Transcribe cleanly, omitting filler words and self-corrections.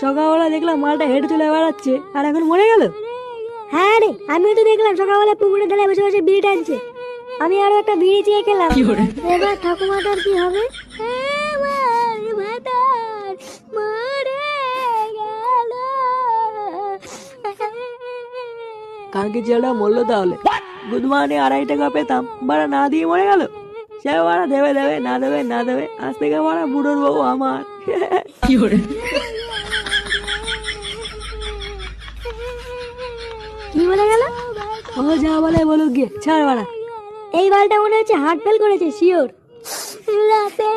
সকালবেলা দেখলাম মালটা হেঁটে চলে বেড়াচ্ছে আর এখন মরে গেল। হ্যাঁ রে, আমিও তো দেখলাম সকালবেলা পুকুরে ধারে বসে বসে বিড়ি টানছে। আমি আরো একটা বিড়ি চেয়ে খেলাম। এবার ঠাকুমাটার কি হবে? আমার ভাতার মরে গেল। কালকে ছেলেটা মরলো তাহলে। গুড মর্নিং 2.5 টাকা পেতাম, বাড়া না দিয়ে মরে গেল। সে বাড়া দেবে দেবে না দেবে না দেবে, আজ থেকে বাড়া বুড়োর বউ আমার। কি বলে গেল? ও যা বলে বলুক গিয়ে, ছাড় বাড়া। এই বালটা মনে হচ্ছে হার্ট ফেল করেছে, শিওর। রাতে